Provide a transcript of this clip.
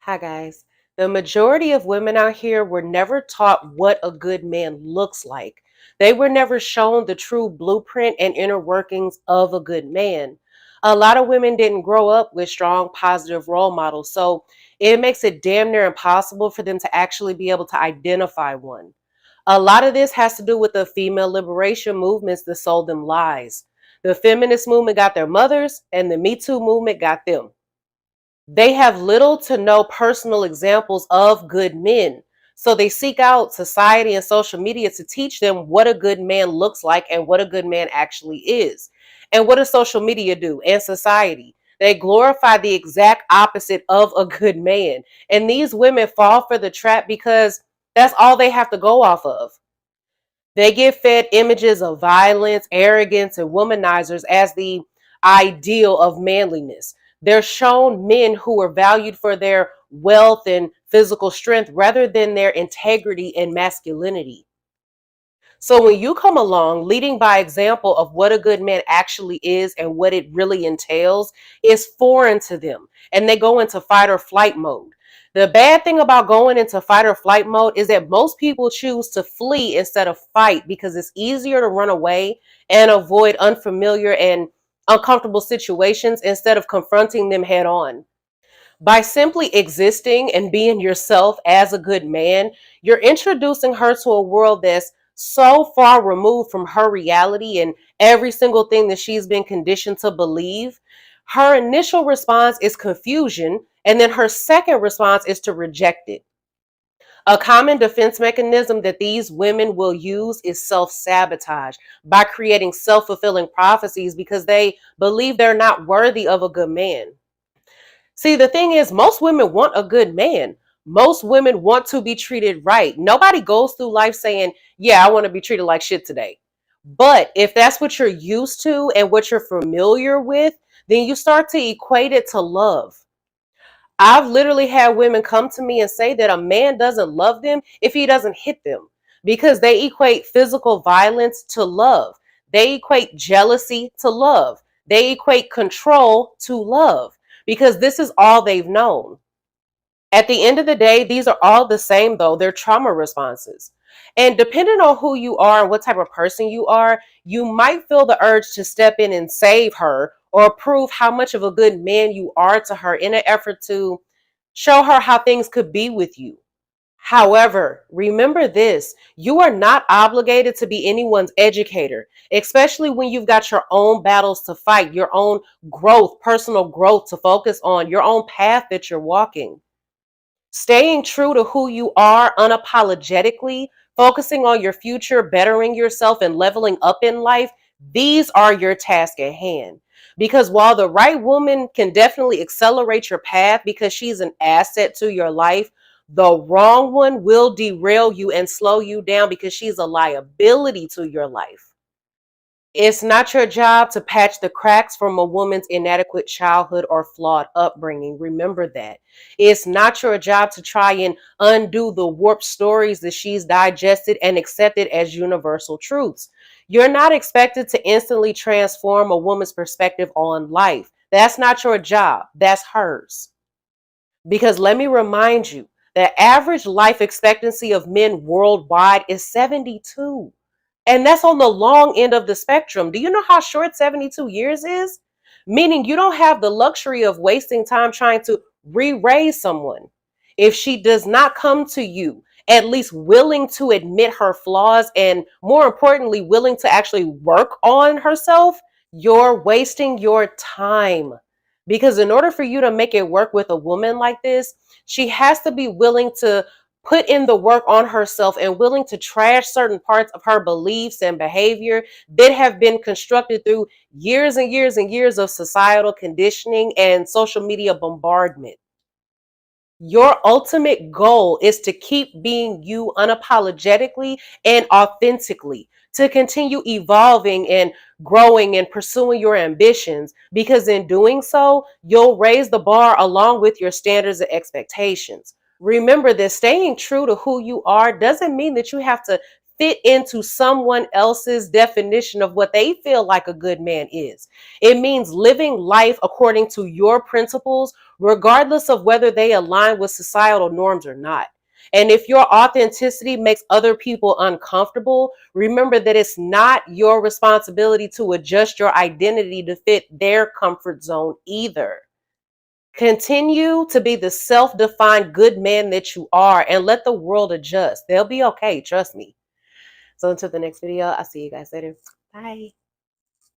Hi, guys. The majority of women out here were never taught what a good man looks like. They were never shown the true blueprint and inner workings of a good man. A lot of women didn't grow up with strong, positive role models, so it makes it damn near impossible for them to actually be able to identify one. A lot of this has to do with the female liberation movements that sold them lies. The feminist movement got their mothers, and the Me Too movement got them. They have little to no personal examples of good men. So they seek out society and social media to teach them what a good man looks like and what a good man actually is. And what does social media do and society? They glorify the exact opposite of a good man. And these women fall for the trap because that's all they have to go off of. They get fed images of violence, arrogance, and womanizers as the ideal of manliness. They're shown men who are valued for their wealth and physical strength rather than their integrity and masculinity. So when you come along leading by example of what a good man actually is and what it really entails is foreign to them, and they go into fight or flight mode. The bad thing about going into fight or flight mode is that most people choose to flee instead of fight because it's easier to run away and avoid unfamiliar and uncomfortable situations instead of confronting them head on. By simply existing and being yourself as a good man, you're introducing her to a world that's so far removed from her reality and every single thing that she's been conditioned to believe. Her initial response is confusion, and then her second response is to reject it. A common defense mechanism that these women will use is self sabotage by creating self fulfilling prophecies because they believe they're not worthy of a good man. See, the thing is, most women want a good man. Most women want to be treated right. Nobody goes through life saying, yeah, I want to be treated like shit today. But if that's what you're used to and what you're familiar with, then you start to equate it to love. I've literally had women come to me and say that a man doesn't love them if he doesn't hit them because they equate physical violence to love. They equate jealousy to love. They equate control to love because this is all they've known. At the end of the day, these are all the same, though. They're trauma responses. And depending on who you are and what type of person you are, you might feel the urge to step in and save her or prove how much of a good man you are to her in an effort to show her how things could be with you. However, remember this, you are not obligated to be anyone's educator, especially when you've got your own battles to fight, your own growth, personal growth to focus on, your own path that you're walking. Staying true to who you are unapologetically, focusing on your future, bettering yourself, and leveling up in life, these are your task at hand. Because while the right woman can definitely accelerate your path because she's an asset to your life, the wrong one will derail you and slow you down because she's a liability to your life. It's not your job to patch the cracks from a woman's inadequate childhood or flawed upbringing. Remember that. It's not your job to try and undo the warped stories that she's digested and accepted as universal truths. You're not expected to instantly transform a woman's perspective on life. That's not your job, that's hers. Because let me remind you, the average life expectancy of men worldwide is 72. And that's on the long end of the spectrum. Do you know how short 72 years is? Meaning you don't have the luxury of wasting time trying to re raise someone. If she does not come to you, at least willing to admit her flaws and more importantly, willing to actually work on herself, you're wasting your time. Because in order for you to make it work with a woman like this, she has to be willing to put in the work on herself and willing to trash certain parts of her beliefs and behavior that have been constructed through years and years and years of societal conditioning and social media bombardment. Your ultimate goal is to keep being you unapologetically and authentically, to continue evolving and growing and pursuing your ambitions, because in doing so, you'll raise the bar along with your standards and expectations. Remember that staying true to who you are doesn't mean that you have to fit into someone else's definition of what they feel like a good man is. It means living life according to your principles regardless of whether they align with societal norms or not. And if your authenticity makes other people uncomfortable, remember that it's not your responsibility to adjust your identity to fit their comfort zone either. Continue to be the self defined good man that you are and let the world adjust. They'll be okay. Trust me. So until the next video, I'll see you guys later. Bye.